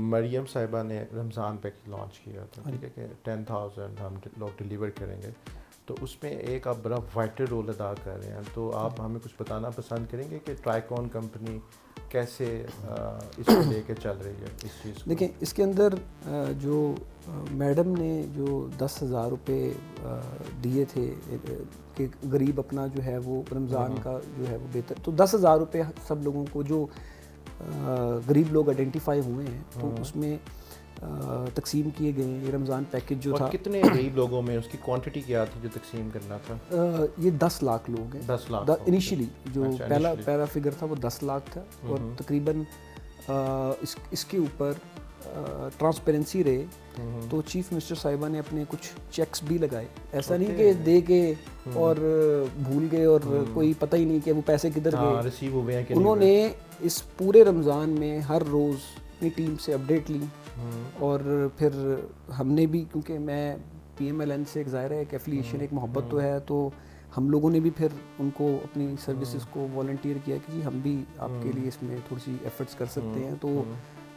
मरियम साहिबा ने Ramzan package launch किया था, ठीक है, कि 10,000 हम लोग डिलीवर करेंगे, तो उसमें एक आप बड़ा वाइटल रोल अदा कर रहे हैं, तो आप हमें कुछ बताना पसंद करेंगे कि ट्राइकॉन कंपनी कैसे इसको लेके चल रही है इस चीज़ को? देखिए, इसके अंदर जो मैडम ने जो 10,000 रुपये दिए थे कि गरीब अपना जो है वो रमज़ान का जो है वो बेहतर, तो 10,000 रुपये सब लोगों को जो गरीब लोग आइडेंटिफाई हुए हैं तो उसमें तकसीम किए गए हैं। ये रमज़ान पैकेज जो और था, कितने गरीब लोगों में उसकी क्वांटिटी क्या थी जो तकसीम करना था? ये 10 लाख लोग हैं। 10 लाख इनिशियली जो अच्छा, पहला फिगर था वो 10 लाख था, और तकरीबन इसके ऊपर ट्रांसपेरेंसी रहे तो चीफ मिनिस्टर साहिबा ने अपने कुछ चेक्स भी लगाए। ऐसा नहीं कि दे के और भूल गए और कोई पता ही नहीं कि वो पैसे किधर गए। रिसीव हुए हैं कि नहीं उन्होंने इस पूरे रमज़ान में हर रोज़ अपनी टीम से अपडेट ली, और फिर हमने भी, क्योंकि मैं PMLN से एक ज़ाहिर है एक एफिलिएशन, एक मोहब्बत तो है, तो हम लोगों ने भी फिर उनको अपनी सर्विसेज को वॉलंटियर किया कि जी हम भी आपके लिए इसमें थोड़ी सी एफर्ट्स कर सकते हैं। तो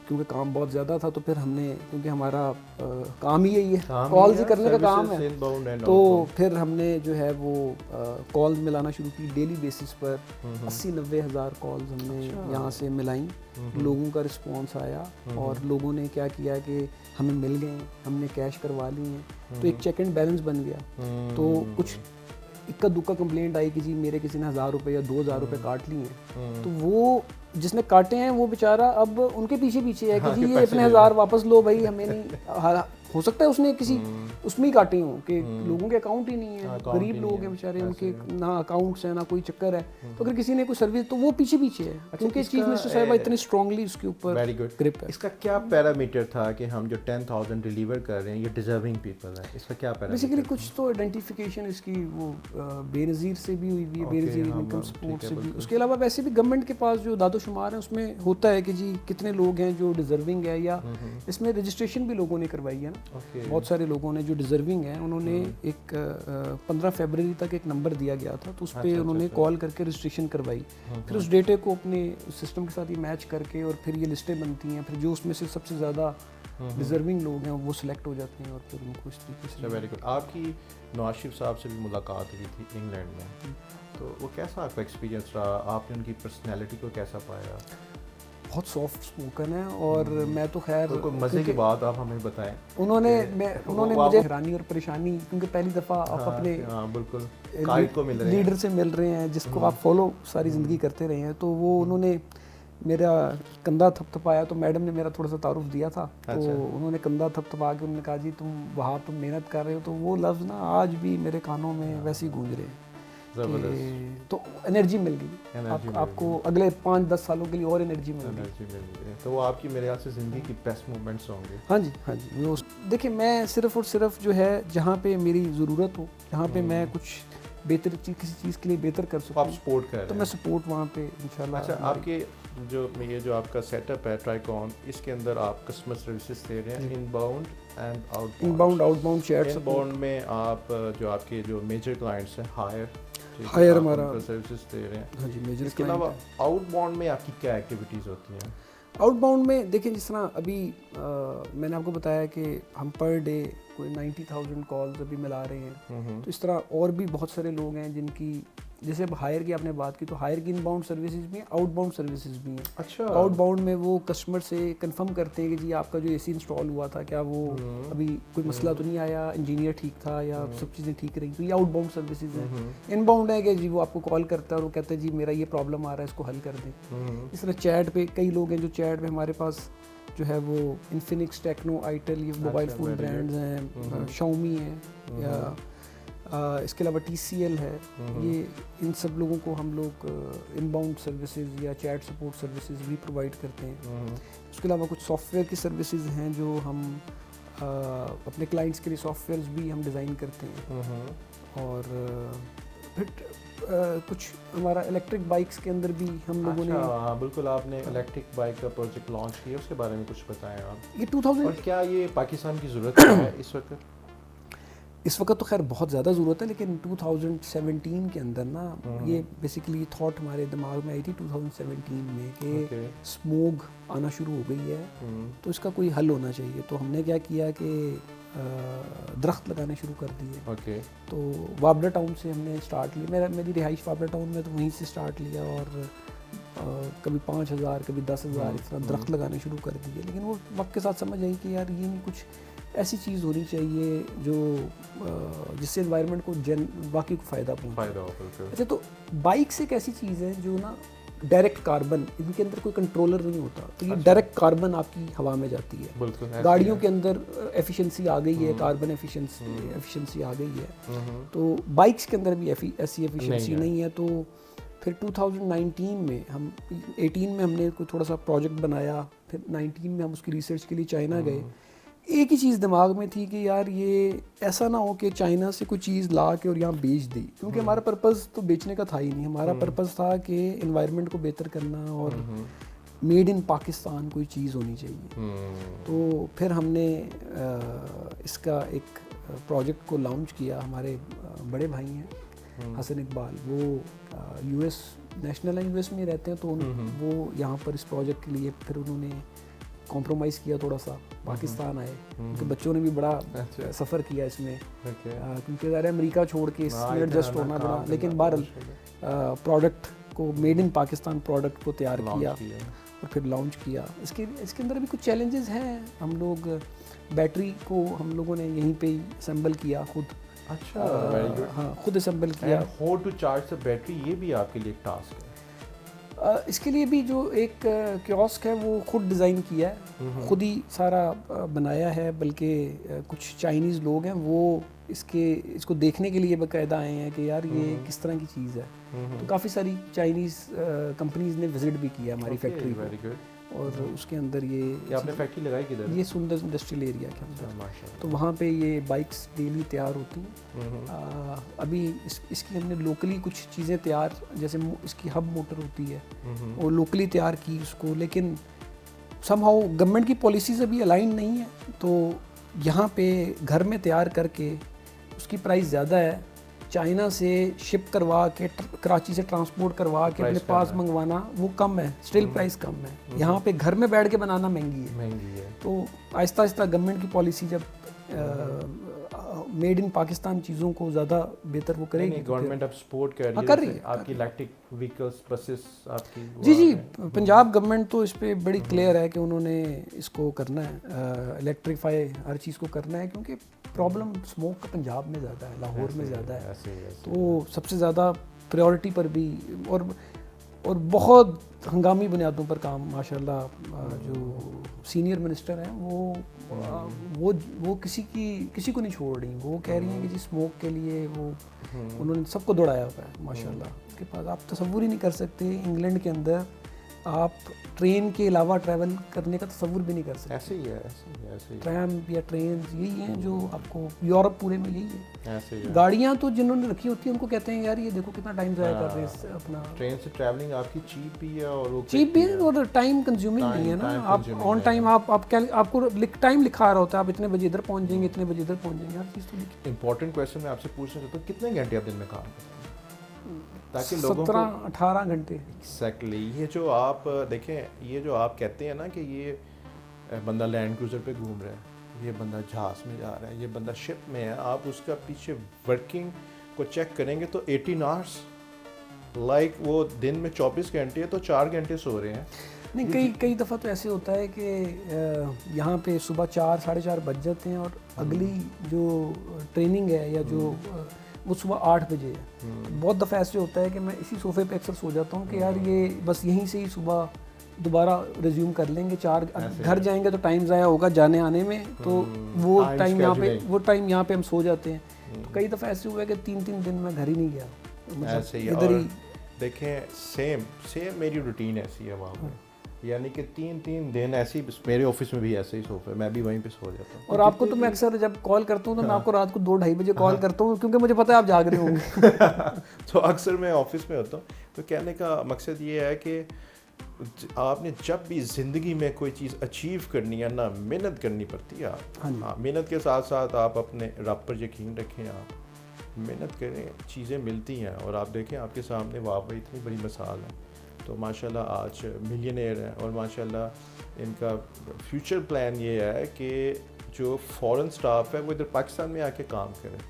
क्योंकि काम बहुत ज़्यादा था तो फिर हमने, क्योंकि हमारा काम ही यही है, कॉल्स ही करने का काम है, तो फिर हमने जो है वो कॉल्स मिलाना शुरू की। डेली बेसिस पर 80-90 हज़ार कॉल्स हमने यहाँ से मिलाई। लोगों का रिस्पॉन्स आया और लोगों ने क्या किया कि हमें मिल गए, हमने कैश करवा ली हैं, तो एक चेक एंड बैलेंस बन गया। तो कुछ इक्का दुक्का कंप्लेंट आई कि जी मेरे किसी ने 1,000 रुपये या 2,000 रुपये काट लिए हैं, तो वो जिसने काटे हैं वो बेचारा अब उनके पीछे पीछे है कि जी ये अपने 1,000 वापस लो भाई, हमें नहीं। हो सकता है उसने किसी उसमें ही काटे हों कि लोगों के अकाउंट ही नहीं है, गरीब लोग हैं बेचारे, उनके ना अकाउंट्स हैं ना कोई चक्कर है, तो अगर किसी ने कोई सर्विस, तो वो पीछे पीछे है, क्योंकि चीफ मिनिस्टर साहिबा इतने स्ट्रांगली उसके ऊपर ग्रिप है। इसका क्या पैरामीटर था कि हम जो 10,000 डिलीवर कर रहे हैं ये डिजर्विंग पीपल है? इसका क्या पैरामीटर? बेसिकली कुछ तो आइडेंटिफिकेशन इसकी वो बेनज़ीर से भी हुई है, बेनज़ीर इनकम सपोर्ट से भी। उसके अलावा वैसे भी गवर्नमेंट के पास जो दादोशुमार है उसमें होता है कि जी कितने लोग हैं जो डिजर्विंग है, या इसमें रजिस्ट्रेशन भी लोगों ने करवाई है ना। बहुत सारे लोगों ने जो डिजर्विंग है उन्होंने एक 15 फरवरी तक एक नंबर दिया गया था, तो उस पर उन्होंने कॉल करके रजिस्ट्रेशन करवाई। फिर उस डेटे को अपने सिस्टम के साथ ही मैच करके और फिर ये लिस्टें बनती हैं, फिर जो उसमें से सबसे ज़्यादा डिजर्विंग लोग हैं वो सिलेक्ट हो जाते हैं और फिर उनको इस तरीके से। Very good. आपकी नवाज शरीफ साहब से भी मुलाकात हुई थी इंग्लैंड में, तो वो कैसा आपका एक्सपीरियंस रहा? आपने उनकी पर्सनैलिटी को कैसा पाया? बहुत सॉफ्ट स्पोकन है, और मैं तो खैर तो कोई मज़े की बात आप हमें बताएं। उन्होंने मुझे हैरानी और परेशानी, क्योंकि पहली दफ़ा आप अपने बिल्कुल कायद को मिल रहे हैं, लीडर से मिल रहे हैं जिसको आप फॉलो सारी ज़िंदगी करते रहे हैं, तो वो उन्होंने मेरा कंधा थपथपाया, तो मैडम ने मेरा थोड़ा सा तारुफ दिया था, तो उन्होंने कंधा थपथपा के उन्होंने कहा जी तुम वहाँ तुम मेहनत कर रहे हो, तो वो लफ्ज़ ना आज भी मेरे कानों में वैसे ही गूंज रहे हैं। तो एनर्जी मिल गई, आपको अगले 5-10 सालों के लिए और एनर्जी मिल गई। तो वो आपकी मेरे ख्याल से ज़िंदगी की बेस्ट मोमेंट्स होंगे। हाँ जी। वो देखिए, मैं सिर्फ़ और सिर्फ जो है जहाँ पे मेरी ज़रूरत हो, जहाँ पे मैं कुछ बेहतर किसी चीज़ के लिए बेहतर कर सकूँ, आप सपोर्ट कर रहे हैं, तो मैं सपोर्ट वहाँ पे इंशाल्लाह। अच्छा, आपके जो आपका सेटअप है ट्राइकॉन, इसके अंदर आप कस्टमर सर्विसेज दे रहे हैं, inbound and outbound chat. Inbound में आप जो आपके जो मेजर क्लाइंट्स हैं हायर हमारा सर्विसेज दे रहे हैं। हाँ जी, मेजर। इसके अलावा आउटबाउंड में आपकी क्या एक्टिविटीज़ होती हैं? आउटबाउंड में देखिए, जिस तरह अभी मैंने आपको बताया कि हम पर डे कोई 90,000 कॉल्स अभी मिला रहे हैं, तो इस तरह और भी बहुत सारे लोग हैं जिनकी, जैसे अब हायर की आपने बात की, तो हायर की इनबाउंड सर्विसेज भी हैं, आउटबाउंड सर्विसेज भी हैं। अच्छा। आउटबाउंड में वो कस्टमर से कंफर्म करते हैं कि जी आपका जो AC इंस्टॉल हुआ था, क्या वो अभी कोई मसला तो नहीं आया, इंजीनियर ठीक था या सब चीज़ें ठीक रही, तो ये आउटबाउंड सर्विसेज हैं। इनबाउंड है कि जी वो आपको कॉल करता है और वो कहता है जी मेरा ये प्रॉब्लम आ रहा है, इसको हल कर दें। इस तरह चैट पे कई लोग हैं जो चैट पे हमारे पास जो है वो इन्फिनिक्स, टेक्नो, आईटेल, ये मोबाइल फ़ोन ब्रांड्स हैं, शाओमी है, या इसके अलावा TCL है, ये इन सब लोगों को हम लोग इनबाउंड सर्विसेज या चैट सपोर्ट सर्विसेज भी प्रोवाइड करते हैं। उसके अलावा कुछ सॉफ्टवेयर की सर्विसेज हैं जो हम अपने क्लाइंट्स के लिए सॉफ्टवेयर्स भी हम डिज़ाइन करते हैं, और फिर कुछ हमारा इलेक्ट्रिक बाइक्स के अंदर भी हम लोगों ने। हाँ बिल्कुल, आपने इलेक्ट्रिक बाइक का प्रोजेक्ट लॉन्च किया, उसके बारे में कुछ बताएं आप। ये 2000 और क्या ये पाकिस्तान की ज़रूरत है इस वक्त? इस वक्त तो खैर बहुत ज़्यादा ज़रूरत है, लेकिन 2017 के अंदर ना ये बेसिकली थॉट हमारे दिमाग में आई थी 2017 में कि स्मोग आना शुरू हो गई है, तो इसका कोई हल होना चाहिए। तो हमने क्या किया कि दरख्त लगाने शुरू कर दिए। तो वाबड़ा टाउन से हमने स्टार्ट लिया, मेरी रिहाइश वाबड़ा टाउन में, तो वहीं से स्टार्ट लिया और कभी 5,000 कभी 10,000 इस तरह दरख्त लगाने शुरू कर दिए। लेकिन वो वक्त के साथ समझ आई कि यार ये नहीं, कुछ ऐसी चीज़ होनी चाहिए जो जिससे एनवायरनमेंट को वाकई को फ़ायदा पहुँचे। अच्छा, तो बाइक्स एक ऐसी चीज़ है जो ना डायरेक्ट कार्बन, इनके अंदर कोई कंट्रोलर नहीं होता, तो ये डायरेक्ट कार्बन आपकी हवा में जाती है। गाड़ियों के अंदर एफिशिएंसी आ गई है, कार्बन एफिशिएंसी आ गई है, तो बाइक्स के अंदर भी ऐसी एफिशिएंसी नहीं है। तो फिर 2019 में हम 18 में हमने कोई थोड़ा सा प्रोजेक्ट बनाया, फिर 19 में हम उसकी रिसर्च के लिए चाइना गए। एक ही चीज़ दिमाग में थी कि यार ये ऐसा ना हो कि चाइना से कोई चीज़ ला के और यहाँ बेच दी, क्योंकि हमारा पर्पज़ तो बेचने का था ही नहीं। हमारा पर्पज़ था कि एनवायरनमेंट को बेहतर करना और मेड इन पाकिस्तान कोई चीज़ होनी चाहिए। तो फिर हमने इसका एक प्रोजेक्ट को लॉन्च किया। हमारे बड़े भाई हैं हसन इकबाल, वो यूएस नेशनल है, यूएस में रहते हैं, तो वो यहाँ पर इस प्रोजेक्ट के लिए फिर उन्होंने कॉम्प्रोमाइज़ किया थोड़ा सा, पाकिस्तान आए, क्योंकि बच्चों ने भी बड़ा सफ़र किया इसमें, क्योंकि ज़रा अमेरिका छोड़ के इसमें एडजस्ट होना बड़ा, लेकिन बहरहाल प्रोडक्ट को, मेड इन पाकिस्तान प्रोडक्ट को तैयार किया और फिर लॉन्च किया। इसके अंदर भी कुछ चैलेंजेस हैं। हम लोग बैटरी को हम लोगों ने यहीं पे ही असेंबल किया खुद। अच्छा, हाँ, खुद असेंबल किया। How to charge the battery, ये भी आपके लिए एक टास्क है। इसके लिए भी जो एक कियोस्क है वो खुद डिज़ाइन किया है, खुद ही सारा बनाया है, बल्कि कुछ चाइनीज़ लोग हैं वो इसको देखने के लिए बाकायदा आए हैं कि यार ये किस तरह की चीज़ है। तो काफ़ी सारी चाइनीज़ कंपनीज़ ने विज़िट भी किया हमारी फैक्ट्री को, और उसके अंदर ये आपने फैक्ट्री लगाई किधर? ये सुंदर इंडस्ट्रियल एरिया के अंदर। तो वहाँ पे ये बाइक्स डेली तैयार होती हैं। अभी इसकी हमने लोकली कुछ चीज़ें तैयार, जैसे इसकी हब मोटर होती है, वो लोकली तैयार की उसको, लेकिन समहाउ गवर्नमेंट की पॉलिसीज़ अभी अलाइन नहीं है, तो यहाँ पे घर में तैयार करके उसकी प्राइस ज़्यादा है, चाइना से शिप करवा के कराची से ट्रांसपोर्ट करवा के अपने पास मंगवाना वो कम है, स्टिल प्राइस कम है। यहाँ पे घर में बैठ के बनाना महंगी है। तो आहिस्ता आहिस्ता गवर्नमेंट की पॉलिसी जब मेड इन पाकिस्तान चीज़ों को ज़्यादा बेहतर वो करेगी, गवर्नमेंट अब सपोर्ट कर रही है आपकी इलेक्ट्रिक व्हीकल्स, बसेस आपकी। जी, पंजाब गवर्नमेंट तो इस पर बड़ी क्लियर है कि उन्होंने इसको करना है, इलेक्ट्रीफाई हर चीज़ को करना है, क्योंकि प्रॉब्लम स्मोक का पंजाब में ज़्यादा है, लाहौर में ज़्यादा है। तो सबसे ज़्यादा प्रायोरिटी पर भी और बहुत हंगामी बुनियादों पर काम माशाल्लाह जो सीनियर मिनिस्टर हैं वो किसी को नहीं छोड़ रही। वो कह रही हैं कि जी स्मोक के लिए वो उन्होंने सबको दौड़ाया हुआ है माशाल्लाह। उसके बाद आप तसव्वुर ही नहीं कर सकते, इंग्लैंड के अंदर आप ट्रेन के अलावा ट्रैवल करने का तसव्वुर भी नहीं कर सकते। ऐसे ही है। ट्रैम या ट्रेन यही हैं जो आपको, यूरोप पूरे में यही है। ऐसे ही है। गाड़ियाँ तो जिन्होंने रखी होती हैं उनको कहते हैं यार ये देखो कितना टाइम ज़ाया कर रहे हैं अपना। ट्रेन से ट्रैवलिंग आपकी चीप भी है और वो चीप भी है और टाइम कंज्यूमिंग नहीं है ना। आप ऑन टाइम आपको टाइम लिखा रहा होता है, आप इतने बजे इधर पहुँच जाएंगे, इतने बजे इधर पहुँच जाएंगे, हर चीज़ तो। इंपॉर्टेंट क्वेश्चन मैं आपसे पूछना चाहता हूँ, कितने घंटे आप दिन में काम करते हैं ताकि लोगों 17-18 घंटे। एक्जैक्टली। ये जो आप देखें, ये जो आप कहते हैं ना कि ये बंदा लैंड क्रूज़र पे घूम रहा है, ये बंदा जहाज़ में जा रहा है, ये बंदा शिप में है, आप उसका पीछे वर्किंग को चेक करेंगे तो 18 आवर्स, लाइक वो दिन में 24 घंटे है तो 4 घंटे सो रहे हैं। नहीं, कई दफ़ा तो ऐसे होता है कि यहाँ पे सुबह 4-4:30 बज जाते हैं और अगली जो ट्रेनिंग है या जो वो सुबह 8 बजे है। बहुत दफ़ा ऐसे होता है कि मैं इसी सोफ़े पे अक्सर सो जाता हूँ कि यार ये बस यहीं से ही सुबह दोबारा रिज्यूम कर लेंगे। 4 घर जाएंगे तो टाइम ज़ाया होगा जाने आने में, तो वो टाइम यहाँ पे हम सो जाते हैं। तो कई दफ़ा ऐसे हुआ है कि 3-3 दिन मैं घर ही नहीं गया, ऐसे ही इधर ही। देखें सेम मेरी रूटीन ऐसी है वहाँ पे, यानी कि 3-3 दिन ऐसे ही मेरे ऑफिस में भी ऐसे ही सोफे, मैं भी वहीं पे सो जाता हूँ। और आपको तो मैं अक्सर जब कॉल करता हूँ तो मैं आपको रात को 2-2:30 बजे कॉल करता हूँ, क्योंकि मुझे पता है आप जाग रहे होंगे। तो अक्सर मैं ऑफिस में होता हूँ। तो कहने का मकसद ये है कि आपने जब भी ज़िंदगी में कोई चीज़ अचीव करनी है ना, मेहनत करनी पड़ती है। हाँ जी। आप मेहनत के साथ साथ आप अपने रब पर यकीन रखें, आप मेहनत करें, चीज़ें मिलती हैं। और आप देखें आपके सामने वाकई इतनी बड़ी मिसाल है। तो माशाल्लाह आज मिलियनेयर हैं और माशाल्लाह इनका फ्यूचर प्लान ये है कि जो फॉरेन स्टाफ है वो इधर पाकिस्तान में आके काम करे।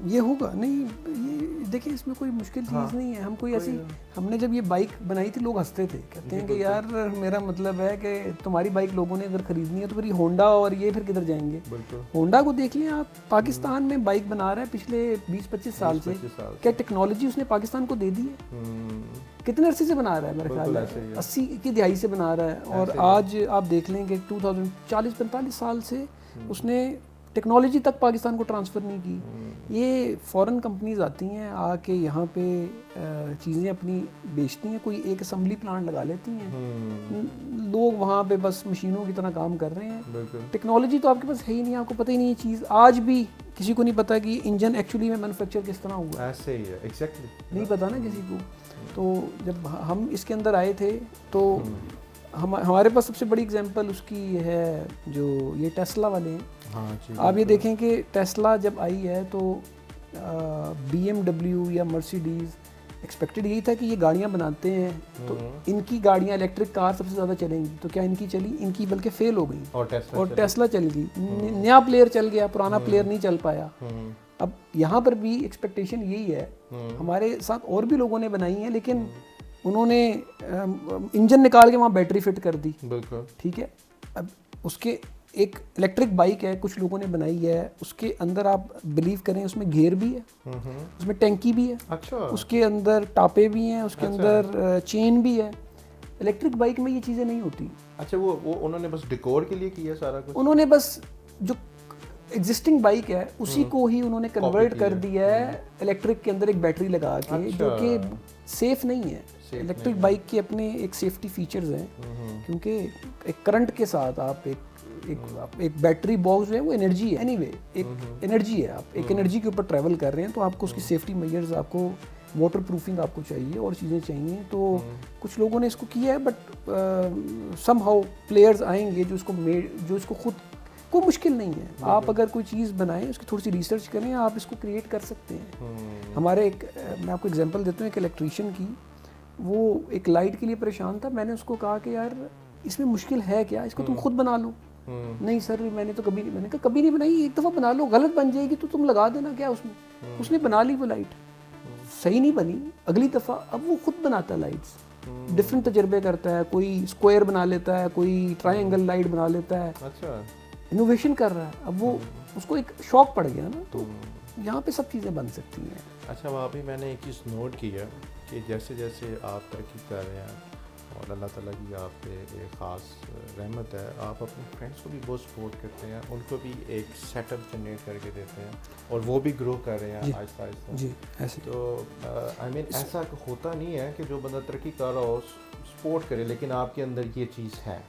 ये होगा नहीं, ये देखिए इसमें कोई मुश्किल चीज़ हाँ, नहीं है। हम कोई ऐसी, हमने जब ये बाइक बनाई थी लोग हंसते थे, कहते हैं कि यार मेरा मतलब है कि तुम्हारी बाइक लोगों ने अगर ख़रीदनी है तो फिर ये होंडा और ये फिर किधर जाएंगे। बिल्कुल। होंडा को देख लें आप, पाकिस्तान में बाइक बना रहा है पिछले 20-25 साल से। क्या टेक्नोलॉजी उसने पाकिस्तान को दे दी है? कितने अरसे से बना रहा है? मेरे ख्याल है 80 की दिहाई से बना रहा है। और आज आप देख लें कि 2040-45 साल से उसने टेक्नोलॉजी तक पाकिस्तान को ट्रांसफ़र नहीं की। ये फॉरेन कंपनीज आती हैं आके यहाँ पे चीज़ें अपनी बेचती हैं, कोई एक असम्बली प्लांट लगा लेती हैं, लोग वहाँ पे बस मशीनों की तरह काम कर रहे हैं। टेक्नोलॉजी तो आपके पास है ही नहीं, आपको पता ही नहीं है चीज़। आज भी किसी को नहीं पता कि इंजन एक्चुअली में मैन्युफैक्चर किस तरह हुआ। ऐसे ही है, एग्जैक्टली नहीं पता ना किसी को। तो जब हम इसके अंदर आए थे तो हमारे पास सबसे बड़ी एग्जांपल उसकी है जो ये टेस्ला वाले हैं। हाँ जी, आप ये देखें कि टेस्ला जब आई है तो BMW या मर्सिडीज़ एक्सपेक्टेड यही था कि ये गाड़ियाँ बनाते हैं तो इनकी गाड़ियाँ इलेक्ट्रिक कार सबसे ज़्यादा चलेंगी। तो क्या इनकी चली? इनकी बल्कि फेल हो गई और टेस्ला चल गई। नया प्लेयर चल गया, पुराना प्लेयर नहीं चल पाया। अब यहाँ पर भी एक्सपेक्टेशन यही है। हमारे साथ और भी लोगों ने बनाई है लेकिन उन्होंने इंजन निकाल के वहाँ बैटरी फिट कर दी। बिल्कुल ठीक है। अब उसके एक इलेक्ट्रिक बाइक है कुछ लोगों ने बनाई है, उसके अंदर आप बिलीव करें उसमें गियर भी है, उसमें टैंकी भी है, अच्छा, उसके अंदर टापे भी हैं, उसके अंदर चेन भी है। इलेक्ट्रिक बाइक में ये चीज़ें नहीं होती। अच्छा, वो उन्होंने बस डेकोर के लिए किया सारा कुछ। उन्होंने बस जो एग्जिस्टिंग बाइक है उसी को ही उन्होंने कन्वर्ट कर दिया है इलेक्ट्रिक के अंदर एक बैटरी लगा के। जो कि सेफ नहीं है। इलेक्ट्रिक बाइक के अपने एक सेफ्टी फीचर्स हैं क्योंकि एक करंट के साथ आप एक बैटरी बॉक्स जो है वो एनर्जी है। एनीवे एक एनर्जी है, आप एक एनर्जी के ऊपर ट्रैवल कर रहे हैं तो आपको उसकी सेफ्टी मेजर्स, आपको वाटर प्रूफिंग आपको चाहिए और चीज़ें चाहिए। तो कुछ लोगों ने इसको किया है बट समहाउ प्लेयर्स आएंगे जो इसको खुद कोई मुश्किल नहीं है। आप अगर कोई चीज़ बनाएं उसकी थोड़ी सी रिसर्च करें, आप इसको क्रिएट कर सकते हैं। हमारे मैं आपको एग्जांपल देता हूँ एक इलेक्ट्रीशियन की। वो एक लाइट के लिए परेशान था। मैंने उसको कहा कि यार इसमें मुश्किल है क्या, इसको तुम खुद बना लो। नहीं सर मैंने कहा कभी नहीं बनाई, एक दफ़ा बना लो, गलत बन जाएगी तो तुम लगा देना क्या उसमें। उसने बना ली वो लाइट, सही नहीं बनी, अगली दफ़ा अब वो खुद बनाता है लाइट्स, डिफरेंट तजर्बे करता है। कोई स्क्वायर बना लेता है, कोई ट्रायंगल लाइट बना लेता है। अच्छा, इनोवेशन कर रहा है। अब वो उसको एक शौक पड़ गया ना, तो यहाँ पे सब चीज़ें बन सकती हैं। अच्छा, वहाँ भी मैंने एक चीज़ नोट की है कि जैसे जैसे आप तरक्की कर रहे हैं और अल्लाह ताला की आप पे एक ख़ास रहमत है, आप अपने फ्रेंड्स को भी बहुत सपोर्ट करते हैं, उनको भी एक सेटअप जनरेट करके देते हैं और वो भी ग्रो कर रहे हैं आहिस्ता आहिस्ता। जी ऐसे तो आई मीन ऐसा होता नहीं है कि जो बंदा तरक्की कर रहा हो सपोर्ट करे, लेकिन आपके अंदर ये चीज़ है।